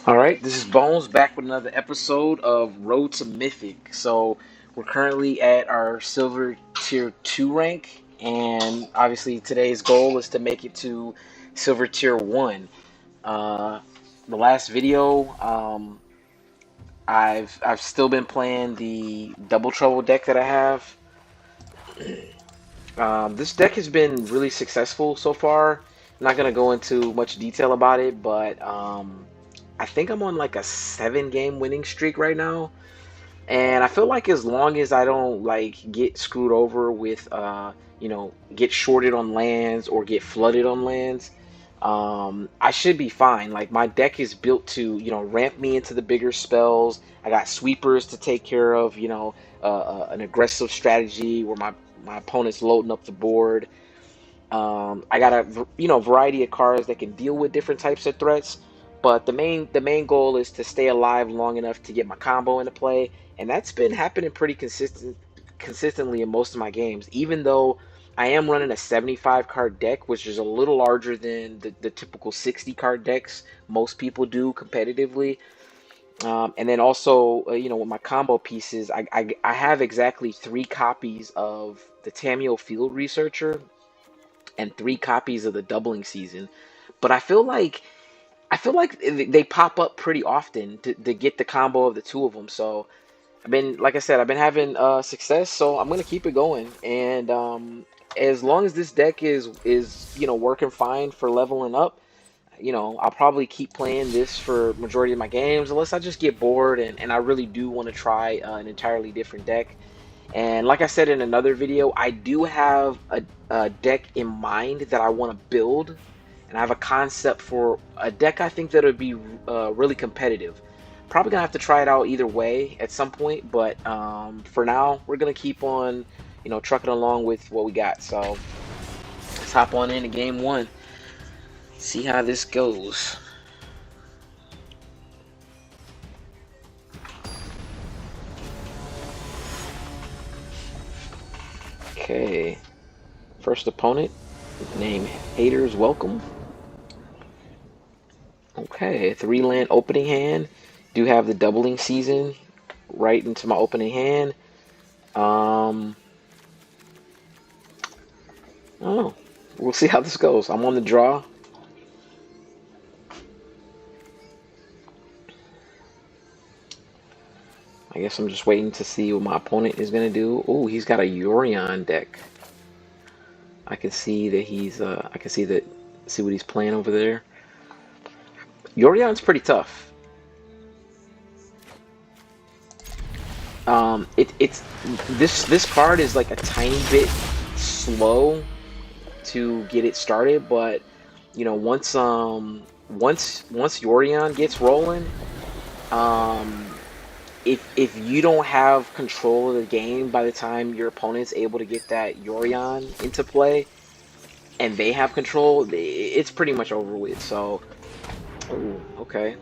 All right, this is Bones back with another episode of Road to Mythic. So we're currently at our Silver Tier 2 rank, and obviously today's goal is to make it to Silver Tier 1. Uh, the last video, I've still been playing the Double Trouble deck that I have. This deck has been really successful so far. I'm not gonna go into much detail about it, but I think I'm on like a 7 game winning streak right now. And I feel like as long as I don't like get screwed over with get shorted on lands or get flooded on lands, I should be fine. Like my deck is built to, ramp me into the bigger spells. I got sweepers to take care of, an aggressive strategy where my opponent's loading up the board. I got a variety of cards that can deal with different types of threats, but the main goal is to stay alive long enough to get my combo into play, and that's been happening pretty consistently in most of my games. Even though I am running a 75 card deck, which is a little larger than the typical 60 card decks most people do competitively. And then also, with my combo pieces, I have exactly 3 copies of the Tameo Field Researcher and 3 copies of the doubling season. But I feel like they pop up pretty often to get the combo of the two of them. So like I said, I've been having success. So I'm gonna keep it going. And as long as this deck is working fine for leveling up, I'll probably keep playing this for majority of my games, unless I just get bored and I really do want to try an entirely different deck. And like I said in another video, I do have a deck in mind that I want to build, and I have a concept for a deck I think that would be really competitive. Probably gonna have to try it out either way at some point, but for now, we're gonna keep on, trucking along with what we got. So let's hop on into game one, see how this goes. Okay, first opponent, name Haters Welcome. Okay, 3 land opening hand. Do have the doubling season right into my opening hand. Um, I don't know. We'll see how this goes. I'm on the draw. I guess I'm just waiting to see what my opponent is gonna do. Oh, he's got a Yorion deck. I can see that I can see what he's playing over there. Yorion's pretty tough. It's this card is like a tiny bit slow to get it started, but once Yorion gets rolling, um, if you don't have control of the game by the time your opponent's able to get that Yorion into play, and they have control, it's pretty much over with. So, ooh, okay.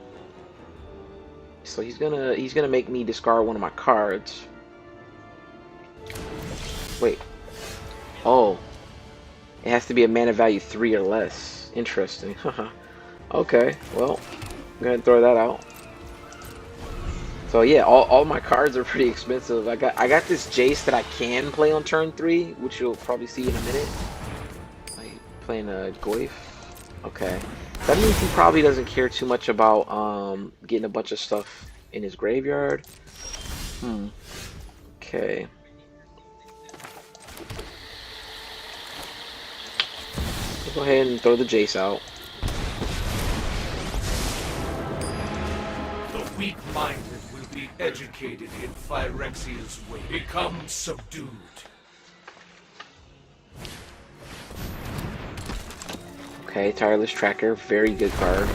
So he's gonna make me discard one of my cards. Wait. Oh, it has to be a mana value 3 or less. Interesting. Okay, well, I'm gonna throw that out. So yeah, all my cards are pretty expensive. I got this Jace that I can play on turn 3, which you'll probably see in a minute. Like playing a Goyf. Okay. That means he probably doesn't care too much about getting a bunch of stuff in his graveyard. Okay. We'll go ahead and throw the Jace out. The weak-minded will be educated in Phyrexia's way. Become subdued. Okay, Tireless Tracker, very good card.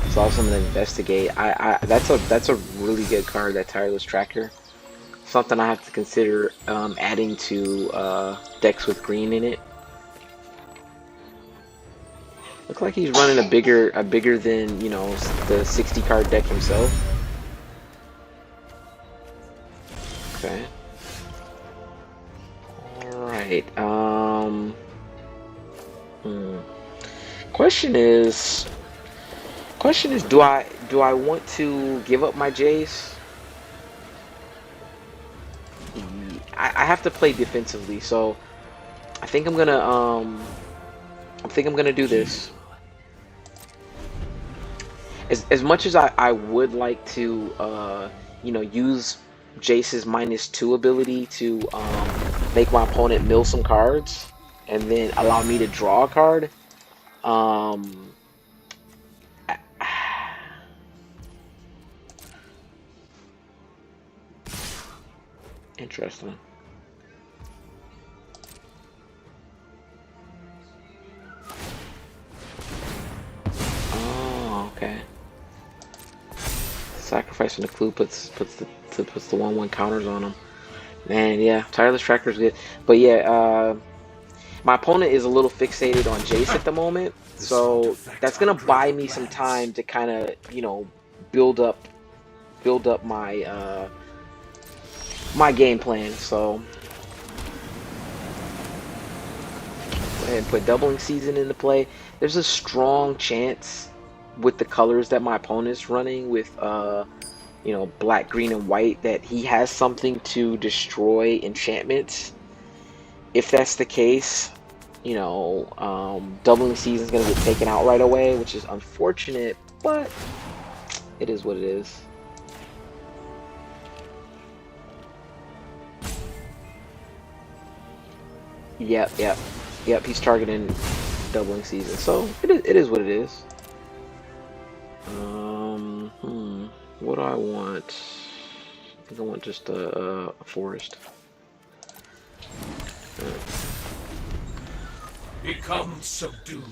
It's also an Investigate. That's a really good card, that Tireless Tracker. Something I have to consider adding to decks with green in it. Looks like he's running a bigger than, the 60 card deck himself. Okay. Alright, question is, Question is, do I want to give up my Jace? I have to play defensively, so I think I'm gonna do this. As much as I would like to use Jace's -2 ability to make my opponent mill some cards and then allow me to draw a card. Um, Interesting. Oh, okay. Sacrificing the clue puts the 1/1 counters on him. Man, yeah, Tireless Tracker is good, but yeah, my opponent is a little fixated on Jace at the moment, This won't so affect that's our gonna buy greater me some plans. time to kind of build up my my game plan. So go ahead and put Doubling Season into play. There's a strong chance with the colors that my opponent's running with black, green, and white that he has something to destroy enchantments. If that's the case, Doubling Season is going to get taken out right away, which is unfortunate, but it is what it is. Yep, he's targeting Doubling Season, so it is what it is. What do I want? I think I want just a forest. Become subdued.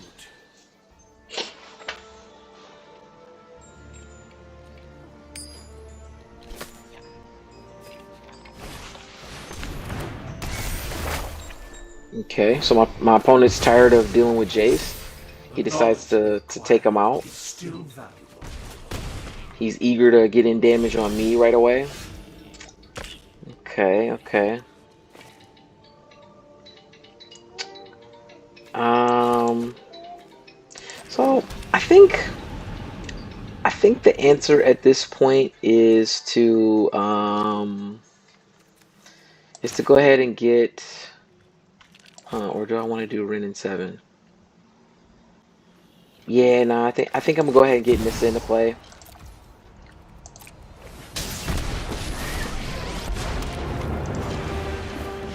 Okay, so my opponent's tired of dealing with Jace. He The decides knowledge to take him required out. is still valuable. He's eager to get in damage on me right away. Okay. So I think the answer at this point is to go ahead and get, or do I want to do Ren and 7? Yeah, no, I think I'm gonna go ahead and get Nissa into play.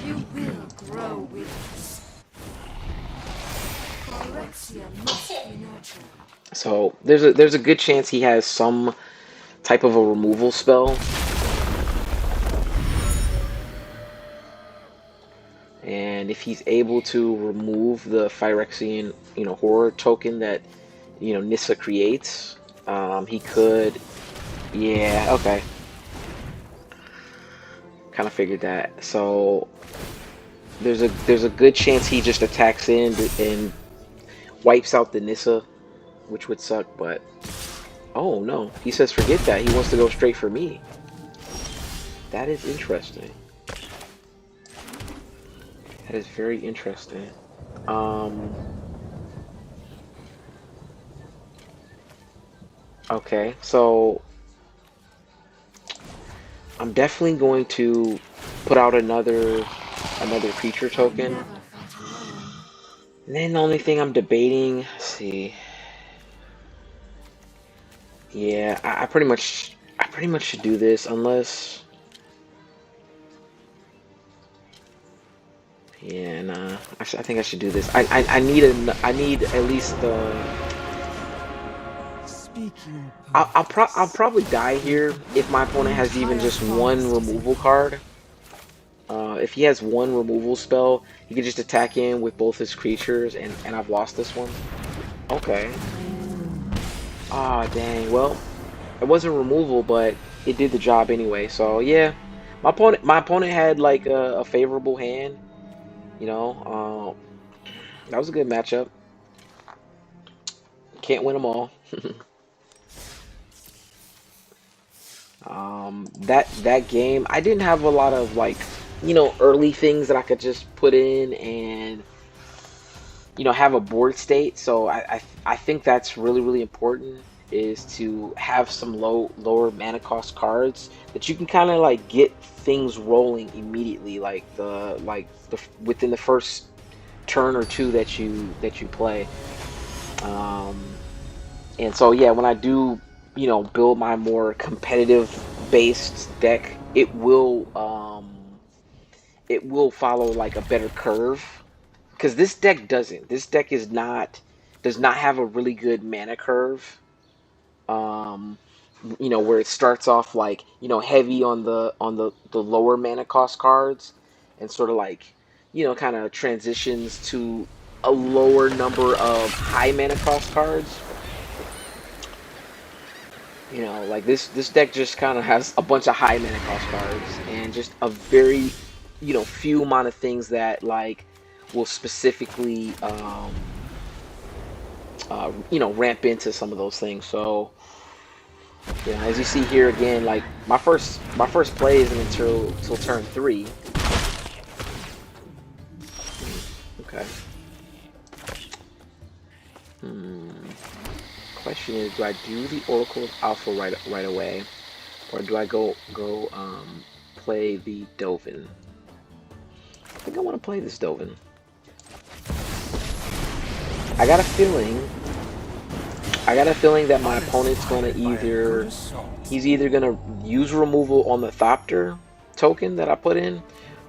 You will grow with us. Phyrexia must be nurtured. So there's a good chance he has some type of a removal spell. And if he's able to remove the Phyrexian, horror token that, Nissa creates, he could. Yeah, okay. Kind of figured that. So there's a good chance he just attacks in and wipes out the Nissa, which would suck. But oh no, he says forget that. He wants to go straight for me. That is interesting. That is very interesting. Um. Okay, so I'm definitely going to put out another creature token. Never fight alone. And then the only thing I'm debating, let's see. Yeah, I pretty much should do this unless. Yeah, nah. I think I should do this. I need at least Speaking I'll probably die here if my opponent has even entire just one forest is in removal card. If he has one removal spell, he can just attack in with both his creatures, and I've lost this one. Okay. Ah, dang. Well, it wasn't removal, but it did the job anyway. So yeah, my opponent had like a favorable hand. You know, that was a good matchup. Can't win them all. That game, I didn't have a lot of like, early things that I could just put in and have a board state. So I think that's really important. is to have some lower mana cost cards that you can kind of like get things rolling immediately, like the within the first turn or two that you play. Um, and so yeah, when I do, build my more competitive based deck, it will follow like a better curve, because this deck doesn't. This deck does not have a really good mana curve. Um, where it starts off like, heavy on the lower mana cost cards, and sort of like, kind of transitions to a lower number of high mana cost cards. Like this deck just kind of has a bunch of high mana cost cards and just a very, few amount of things that like will specifically, ramp into some of those things. So yeah, as you see here again, like my first play isn't until turn 3. Okay. Question is, do I do the Oracle of Alpha right away, or do I go play the Dovin? I think I want to play this Dovin. I got a feeling that my opponent's gonna he's either gonna use removal on the Thopter token that I put in,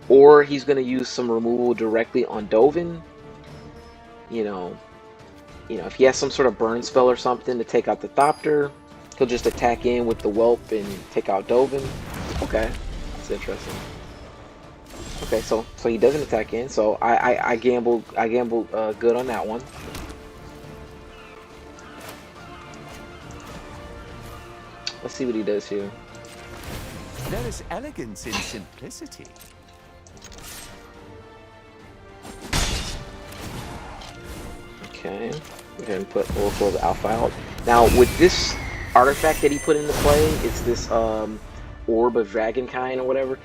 or he's gonna use some removal directly on Dovin. If he has some sort of burn spell or something to take out the Thopter, he'll just attack in with the Whelp and take out Dovin. Okay, that's interesting. Okay, so he doesn't attack in, so I gambled good on that one. Let's see what he does here. There is elegance in simplicity. Okay, go ahead and put Oracle of Alpha out. Now, with this artifact that he put into play, it's this Orb of Dragonkind or whatever.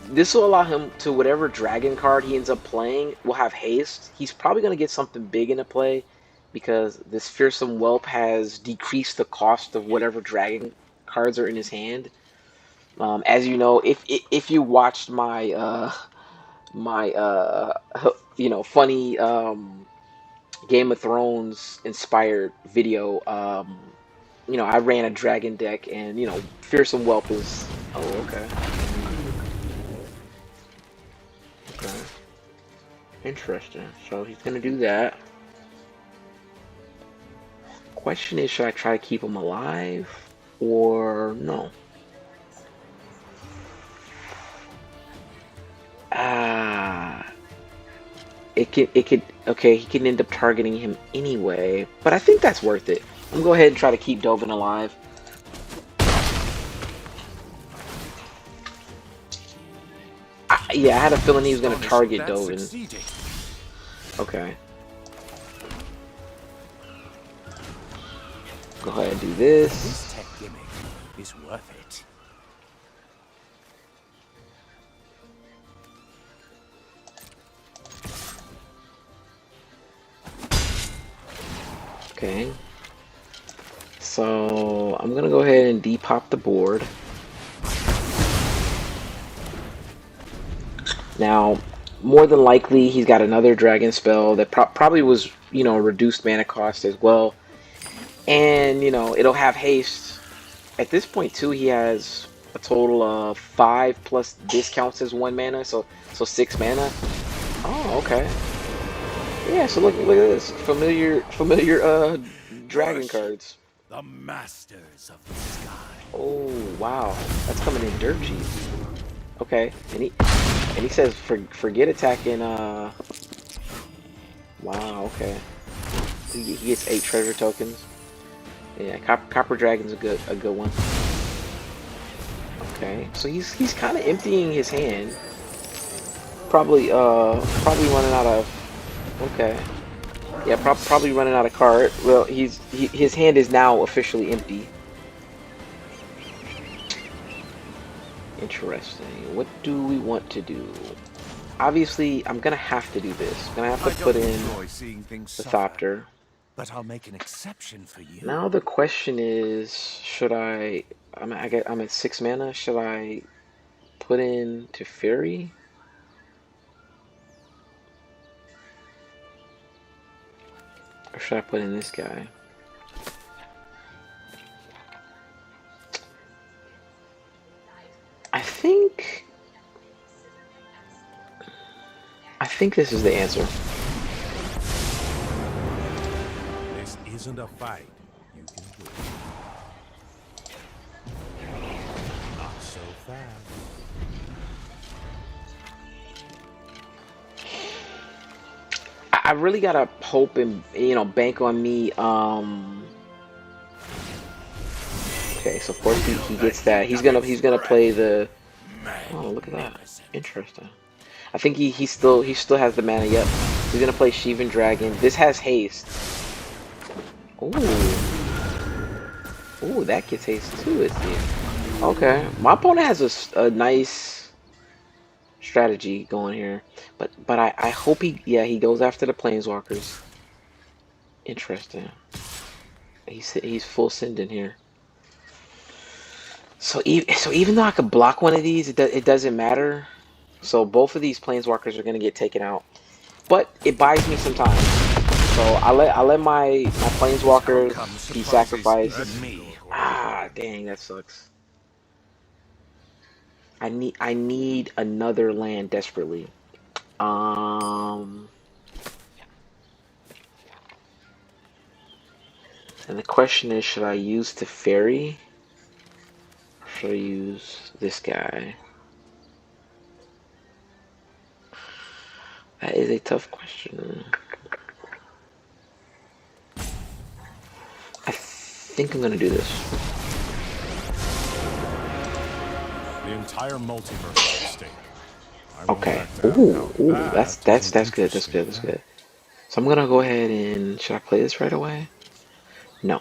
This will allow him to, whatever dragon card he ends up playing will have haste. He's probably going to get something big into play, because this Fearsome Whelp has decreased the cost of whatever dragon cards are in his hand. As you know, if you watched my funny Game of Thrones inspired video, I ran a dragon deck, and Fearsome Whelp is. Oh, okay. Okay. Interesting. So he's gonna do that. Question is, should I try to keep him alive or no? Okay, he can end up targeting him anyway, but I think that's worth it. I'm gonna go ahead and try to keep Dovin alive. Yeah, I had a feeling he was gonna target Dovin. Okay. Go ahead and do this. This tech gimmick is worth it. Okay. So I'm gonna go ahead and depop the board. Now, more than likely, he's got another dragon spell that probably was, reduced mana cost as well. And, it'll have haste. At this point, too, he has a total of 5 plus discounts as 1 mana, so 6 mana. Oh, okay. Yeah, so look at this. Familiar dragon cards. The masters of the sky. Oh, wow. That's coming in dirt cheap. Okay, and he says forget attacking. Wow, okay. He gets 8 treasure tokens. Yeah, Copper Dragon's a good one. Okay, so he's kind of emptying his hand. Probably running out of. Okay. Yeah, probably running out of card. Well, his hand is now officially empty. Interesting. What do we want to do? Obviously, I'm gonna have to do this. I'm gonna have to put in the Thopter. but I'll make an exception for you. Now the question is, should I? I'm at 6 mana. Should I put in Teferi? Or should I put in this guy? I think this is the answer. This isn't a fight. You can win. Not so fast. I really gotta hope and bank on me. Okay, so of course he gets that. He's gonna play the. Oh, look at that. Interesting. I think he still has the mana. Yep. He's gonna play Sheevan Dragon. This has haste. Ooh. Ooh, that gets haste too. It seems. Okay, my opponent has a nice strategy going here, but I hope he goes after the planeswalkers. Interesting. He's full sending here. So even though I could block one of these, it doesn't matter. So both of these planeswalkers are gonna get taken out, but it buys me some time. So I let my planeswalkers be sacrificed. Ah, dang, that sucks. I need another land desperately. And the question is, should I use Teferi? Or should I use this guy? That is a tough question. I think I'm gonna do this. The entire multiverse is at stake. Okay. Ooh, that's good. That's good. That's good. So I'm gonna go ahead and should I play this right away? No.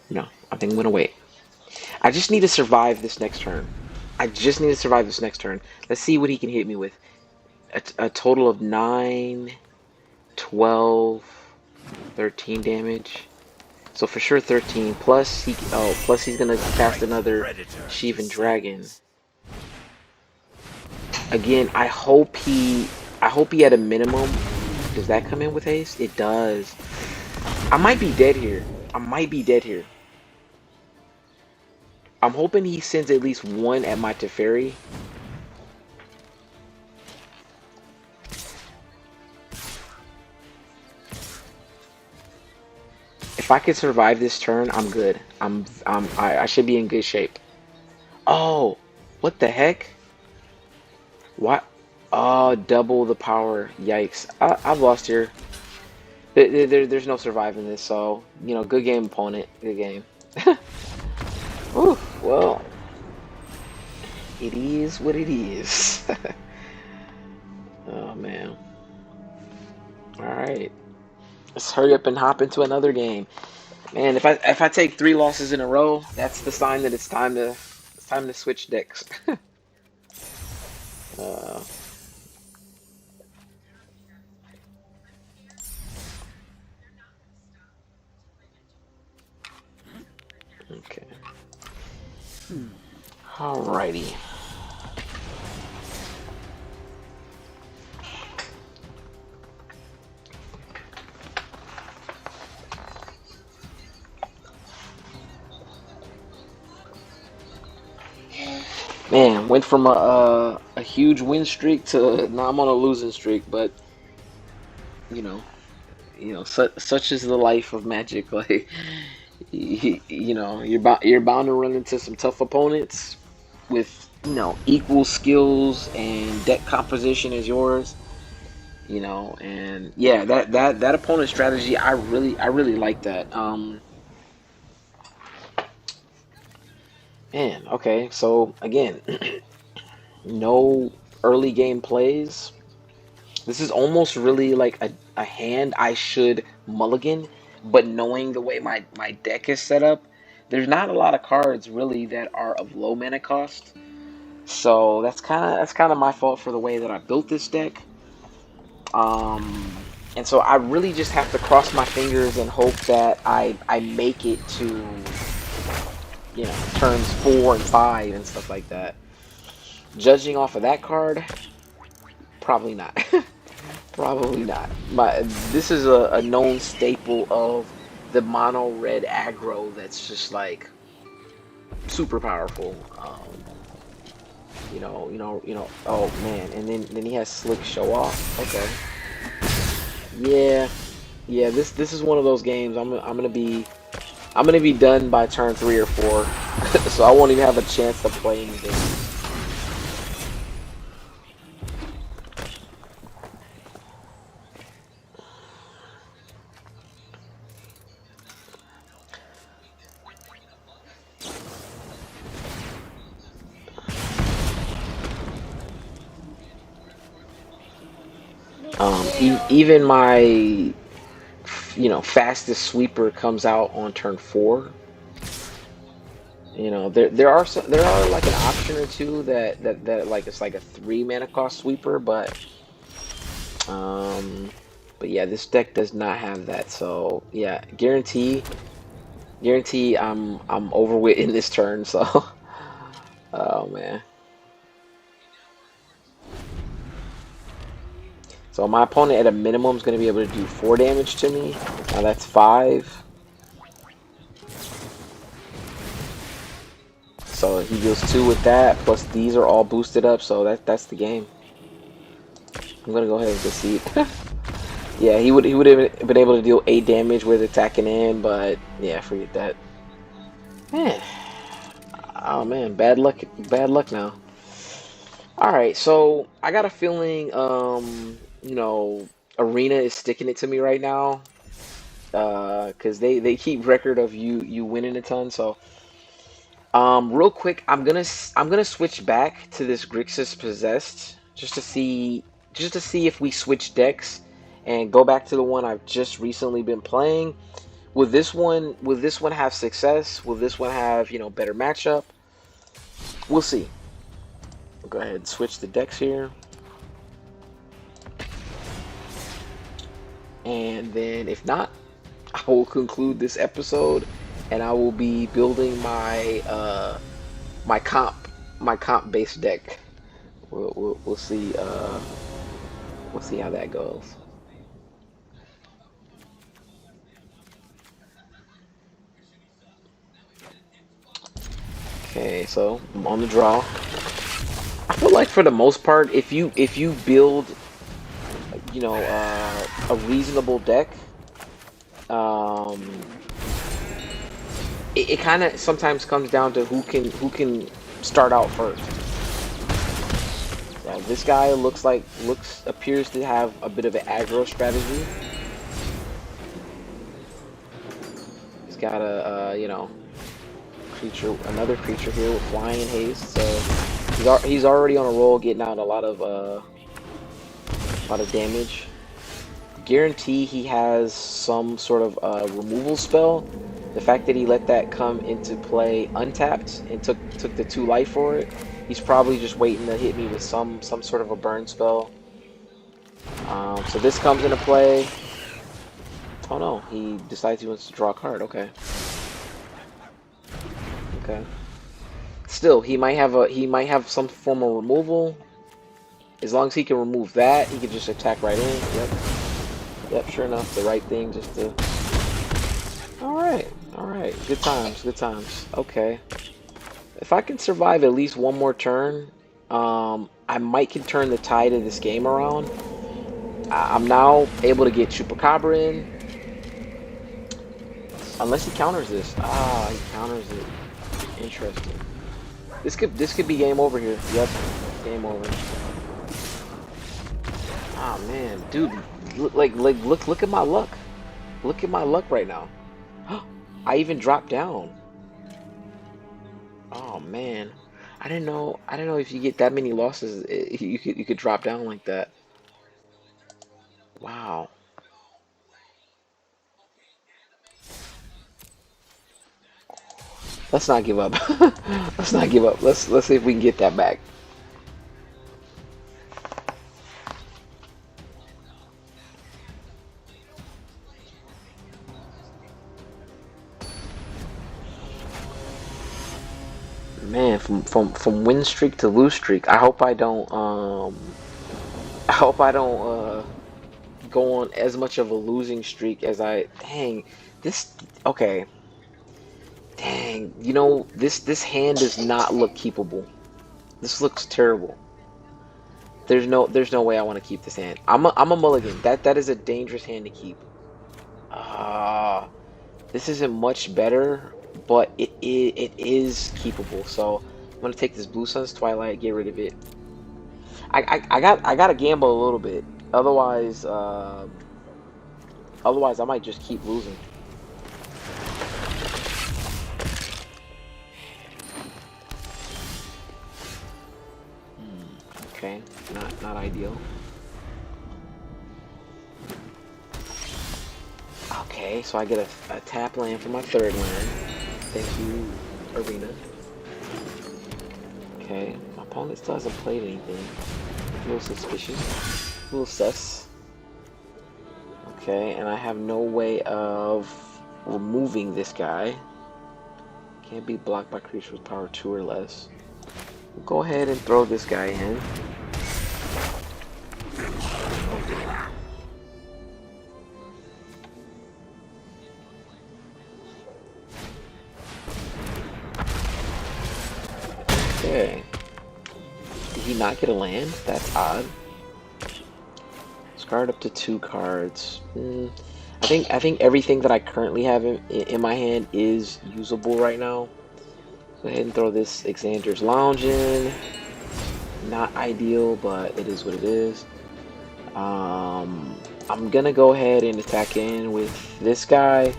No. I think I'm gonna wait. I just need to survive this next turn. I just need to survive this next turn. Let's see what he can hit me with. A total of 9, 12, 13 damage. So for sure 13. Plus he's gonna cast another Sheevan Dragon. Again, I hope he at a minimum. Does that come in with haste? It does. I might be dead here. I'm hoping he sends at least one at my Teferi. If I can survive this turn, I'm good. I should be in good shape. Oh, what the heck? What? Oh, double the power. Yikes. I've lost here. There's no surviving this, so, good game, opponent. Good game. Ooh, well, it is what it is. Oh, man. Alright. Let's hurry up and hop into another game. Man, if I take 3 losses in a row, that's the sign that it's time to switch decks. Okay. Alrighty. Man, went from a huge win streak to now I'm on a losing streak, but you know, such is the life of Magic. Like, you're bound to run into some tough opponents with equal skills and deck composition as yours. And yeah, that opponent strategy, I really like that. Man, okay, so again, no early game plays. This is almost really like a hand I should mulligan, but knowing the way my deck is set up, there's not a lot of cards really that are of low mana cost. So that's kind of my fault for the way that I built this deck. And so I really just have to cross my fingers and hope that I make it to, you know, turns 4 and 5 and stuff like that. Judging off of that card, probably not. Probably not. This is a known staple of the mono red aggro that's just like super powerful. Oh man, and then he has slick show off. Okay. Yeah, yeah. This is one of those games. I'm gonna be done by turn 3 or 4, so I won't even have a chance to play anything. Even my, fastest sweeper comes out on turn 4. There are like an option or two that like it's like a 3 mana cost sweeper, um, but yeah, this deck does not have that. So yeah, guarantee I'm overweight in this turn. So, oh man. So my opponent at a minimum is going to be able to do 4 damage to me. Now that's 5. So he deals 2 with that. Plus these are all boosted up. So that's the game. I'm gonna go ahead and concede. Yeah, he would have been able to deal 8 damage with attacking in, but yeah, forget that. Man, oh man, bad luck now. All right, so I got a feeling, Arena is sticking it to me right now, because they keep record of you winning a ton. So, real quick, I'm gonna switch back to this Grixis Possessed just to see if we switch decks and go back to the one I've just recently been playing. Will this one have success? Will this one have, better matchup? We'll see. I'll go ahead and switch the decks here. And then if not, I will conclude this episode and I will be building my comp based deck. We'll see we'll see how that goes. Okay, so I'm on the draw. I feel like for the most part, if you build, a reasonable deck, um, it kind of sometimes comes down to who can start out first. So this guy appears to have a bit of an aggro strategy. He's got another creature here with flying and haste. So he's already on a roll, getting out a lot of damage. Guarantee he has some sort of removal spell. The fact that he let that come into play untapped and took the 2 life for it, he's probably just waiting to hit me with some sort of a burn spell. So this comes into play. Oh no, he decides he wants to draw a card. Okay. Okay. Still, he might have some form of removal. As long as he can remove that, he can just attack right in. Yep. Yep, sure enough, the right thing just to... Alright, alright. Good times, good times. Okay. If I can survive at least one more turn, I might can turn the tide of this game around. I'm now able to get Chupacabra in. Unless he counters this. Ah, he counters it. Interesting. This could be game over here. Yep, game over. Ah man, dude, look at my luck. Look at my luck right now. I even dropped down. Oh man, I didn't know if you get that many losses, you could drop down like that. Wow. Let's not give up. Let's not give up. Let's see if we can get that back. Man, from win streak to lose streak. I hope I don't I hope I don't go on as much of a losing streak as I dang this okay. Dang, you know, this hand does not look keepable. This looks terrible. There's no way I want to keep this hand. I'm a mulligan. That is a dangerous hand to keep. Ah, this isn't much better, but it is keepable. So I'm gonna take this Blue Sun's Twilight, get rid of it. I gotta gamble a little bit. Otherwise, otherwise I might just keep losing. Okay, not ideal. Okay, so I get a tap land for my third land. Thank you, Arena. Okay, my opponent still hasn't played anything. A little suspicious. A little sus. Okay, and I have no way of removing this guy. Can't be blocked by creatures with power 2 or less. We'll go ahead and throw this guy in. Okay. Did he not get a land? That's odd. Discard up to 2 cards. I think everything that I currently have in my hand is usable right now. Go ahead and throw this Xander's Lounge in. Not ideal, but it is what it is. I'm gonna go ahead and attack in with this guy.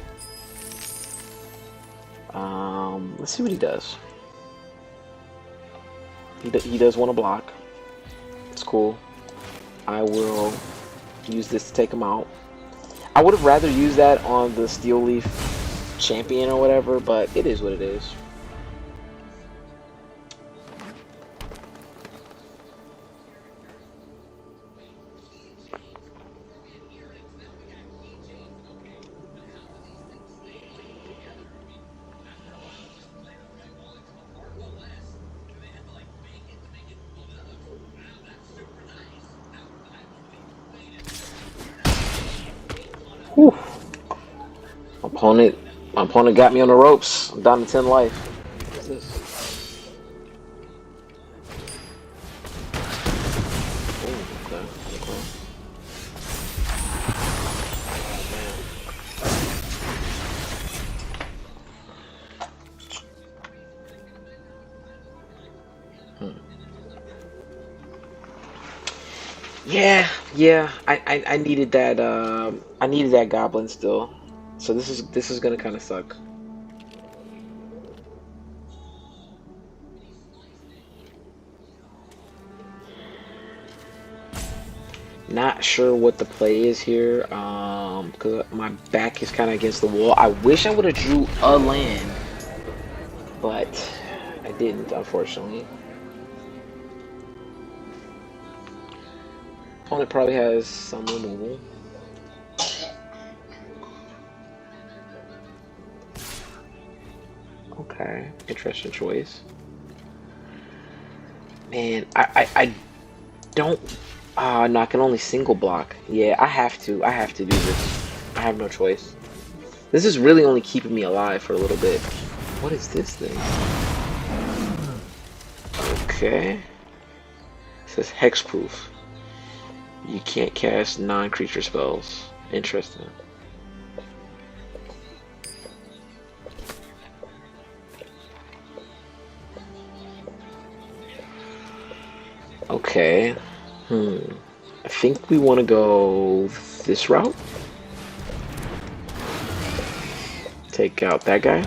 Let's see what he does. He does want to block. It's cool. I will use this to take him out. I would have rather used that on the Steel Leaf champion or whatever, but it is what it is. Whew. My opponent got me on the ropes. I'm down to 10 life. What's this? Oh, okay. Yeah. I needed that. I needed that goblin still. So this is gonna kind of suck. Not sure what the play is here. Because my back is kind of against the wall. I wish I would have drew a land, but I didn't, unfortunately. Opponent probably has some removal. Okay, interesting choice. Man, I don't. No, I can only single block. Yeah, I have to do this. I have no choice. This is really only keeping me alive for a little bit. What is this thing? Okay. It says hexproof. You can't cast non-creature spells. Interesting. Okay. I think we want to go this route. Take out that guy.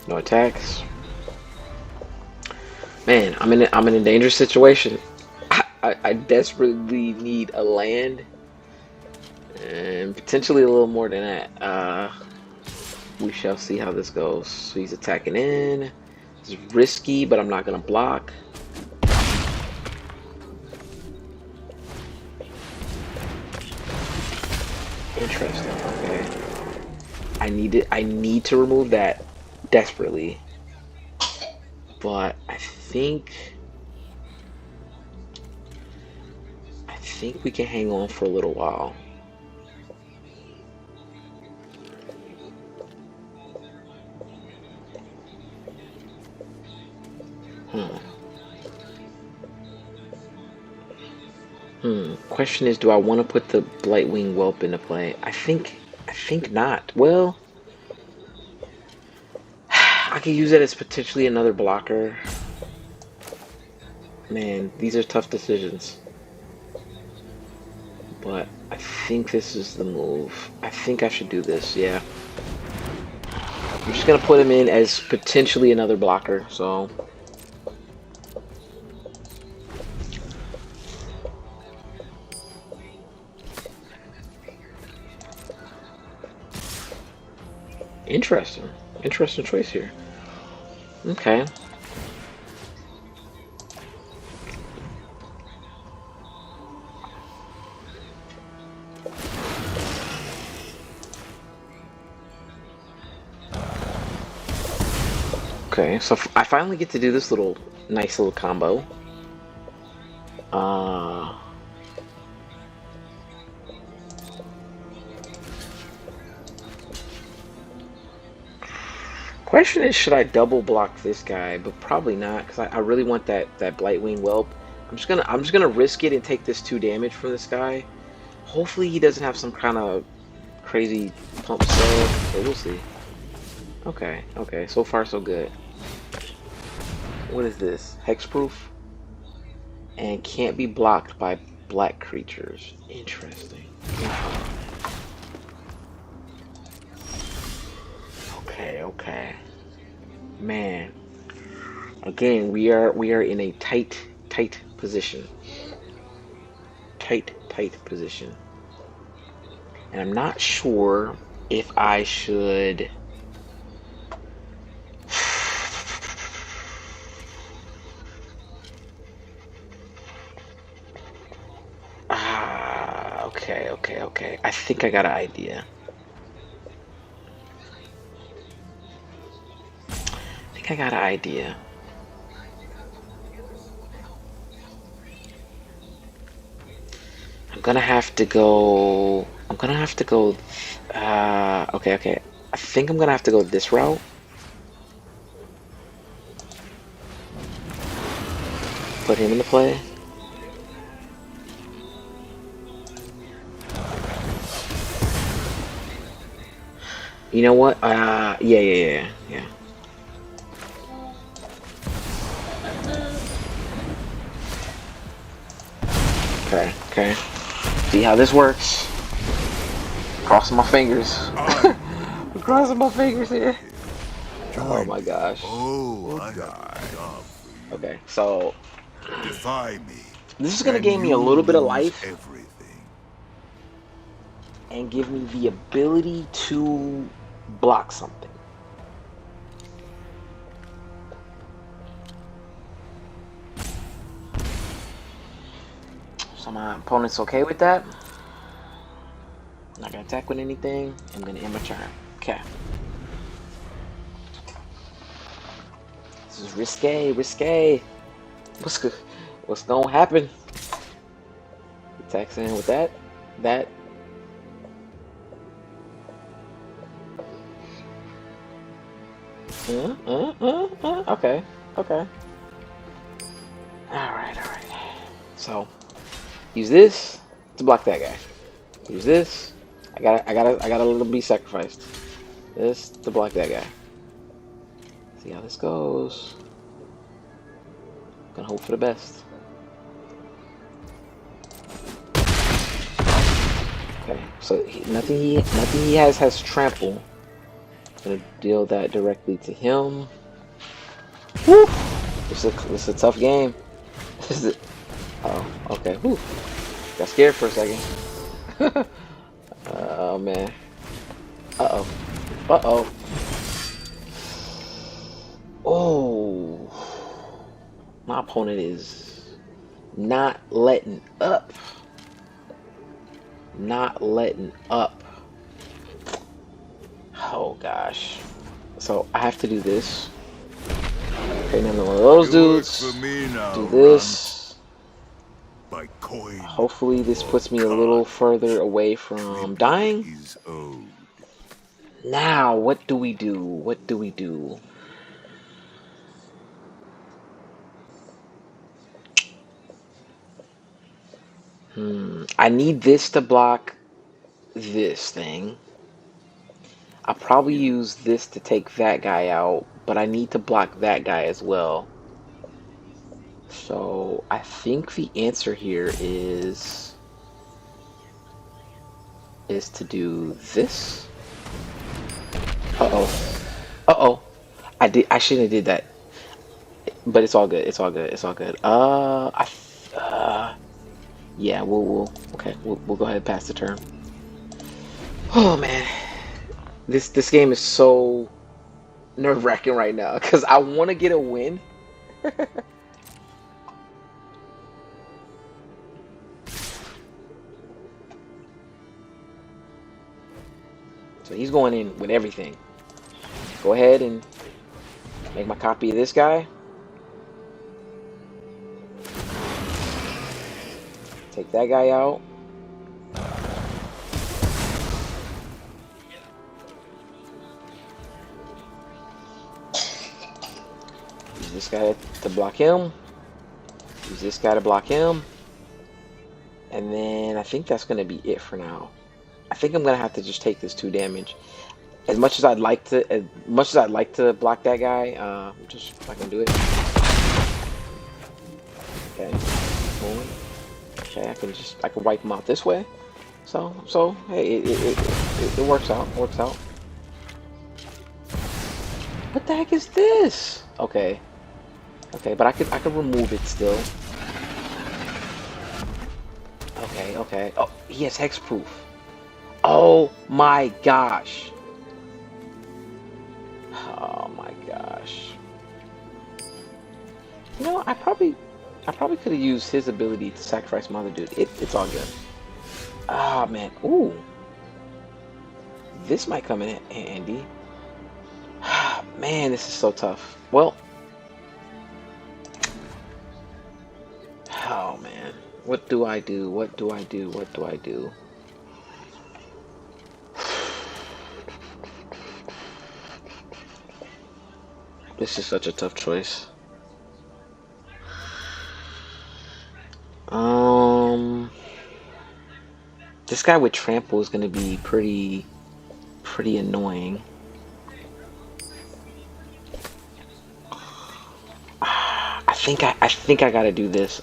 No attacks. Man, I'm in a dangerous situation. I desperately need a land, and potentially a little more than that. We shall see how this goes. So he's attacking in. It's risky, but I'm not gonna block. Interesting. Okay. I need to remove that desperately. But I think we can hang on for a little while. Question is, do I want to put the Blightwing Whelp into play? I think not. Well, I could use it as potentially another blocker. Man, these are tough decisions. But I think this is the move. I think I should do this, yeah. I'm just gonna put him in as potentially another blocker, so. Interesting. Interesting choice here. Okay. Okay, so I finally get to do this nice little combo. Question is, should I double block this guy? But probably not, because I really want that Blightwing Whelp. I'm just gonna risk it and take this 2 damage from this guy. Hopefully he doesn't have some kind of crazy pump spell, but we'll see. Okay, okay, so far so good. What is this? Hexproof? And can't be blocked by black creatures. Interesting. Okay, okay. Man. Again, we are in a tight position. Tight position. And I'm not sure if I should okay. I think I got an idea. I'm gonna have to go. Okay. I think I'm gonna have to go this route. Put him into play. You know what? Yeah. Okay. See how this works. Crossing my fingers. Crossing my fingers here. Oh my gosh. Oh, I have Okay, so defy me. this is gonna gain me a little bit of life Everything. and give me the ability to block something. So my opponent's okay with that. I'm not gonna attack with anything. I'm gonna end my turn. Okay. This is risque. What's gonna happen? Attacks in with that. Okay. Alright. So use this to block that guy. Use this. I gotta let him be sacrificed. This to block that guy. See how this goes. Gonna hope for the best. Okay, so nothing he has trample. Gonna deal that directly to him. Woo! This is a tough game. Oh, okay. Whew. Got scared for a second. Oh man. Uh oh. Oh. My opponent is not letting up. gosh. So I have to do this. Okay, another one of those You work dudes. for me now, Do runt. this. By coin. Hopefully this or puts me a little carnage, further away from tribute dying. is owed. Now, what do we do? What do we do? I need this to block this thing. I'll probably use this to take that guy out, but I need to block that guy as well. So I think the answer here is to do this. Uh-oh. Uh-oh. I shouldn't have did that. But it's all good. It's all good. It's all good. Yeah, we'll go ahead and pass the turn. Oh man. This game is so nerve-wracking right now because I want to get a win. So he's going in with everything. Go ahead and make my copy of this guy. Take that guy out. Use this guy to block him. Use this guy to block him. And then I think that's going to be it for now. I think I'm going to have to just take this 2 damage. As much as I'd like to block that guy, just if I can do it. Okay. Boom. Okay, I can wipe him out this way. So hey, it works out. Works out. What the heck is this? Okay. Okay, but I could remove it still. Okay. Oh, he has hexproof. Oh my gosh. Oh my gosh. You know, I probably could have used his ability to sacrifice my other dude. It's all good. Ah man. Ooh. This might come in handy. Man, this is so tough. Well. Oh man. What do I do? What do I do? What do I do? This is such a tough choice. This guy with trample is gonna be pretty annoying. I think I gotta do this.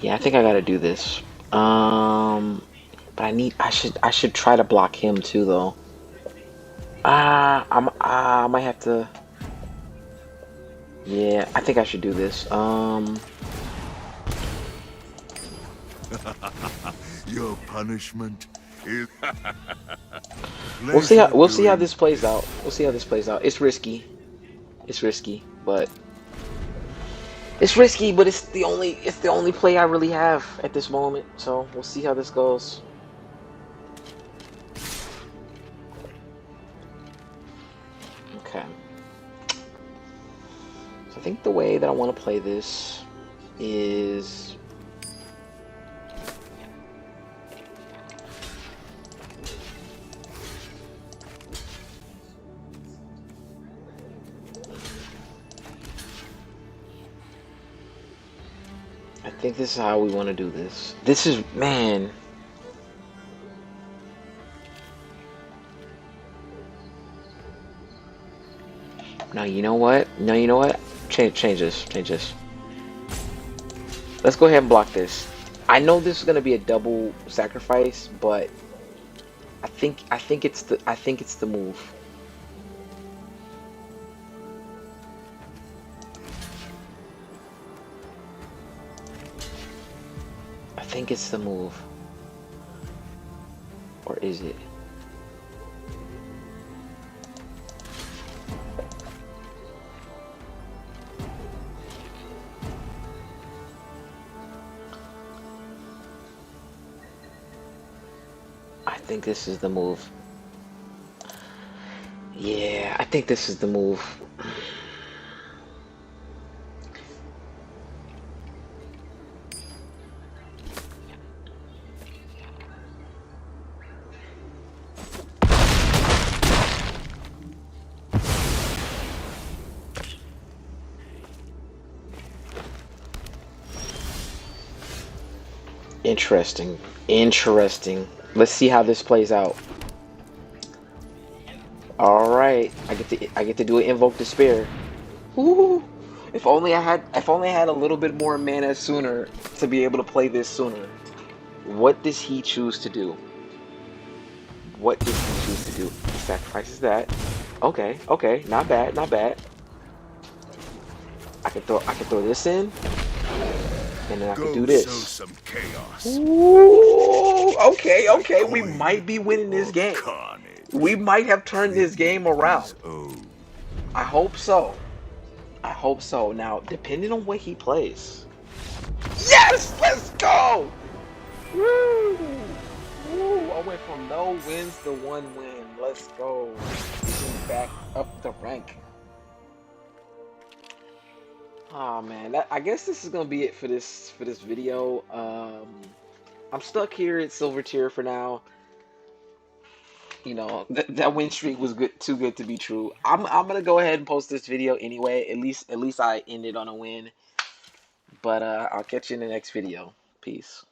Yeah, I think I gotta do this. But I should try to block him too though. I might have to. Yeah, I think I should do this. Your punishment is. We'll see how this plays out. We'll see how this plays out. It's risky. It's risky, but it's the only play I really have at this moment. So we'll see how this goes. Okay. So I think the way that I want to play this is I think this is how we want to do this. This is, man. No, you know what? No, you know what? Change this. Change this. Let's go ahead and block this. I know this is gonna be a double sacrifice, but I think it's the move. I think it's the move. Or is it? think this is the move. Yeah, I think this is the move. Interesting. Interesting. Let's see how this plays out. All right, I get to do an invoke despair. Ooh, if only I had a little bit more mana sooner to be able to play this sooner. What does he choose to do? What does he choose to do? He sacrifices that. Okay, okay, not bad, not bad. I can throw this in, and then I can do Go sow this. some chaos. Ooh, okay, My okay. We coin might be winning this of game. We carnage. might have turned this game around. Is owed. I hope so. I hope so. Now, depending on what he plays. Yes! Let's go! Woo! Woo! I went from no wins to one win. Let's go. Getting back up the rank. Oh man, I guess this is gonna be it for this video. I'm stuck here at silver tier for now. You know, that win streak was good, too good to be true. I'm gonna go ahead and post this video anyway. At least I ended on a win. But I'll catch you in the next video. Peace.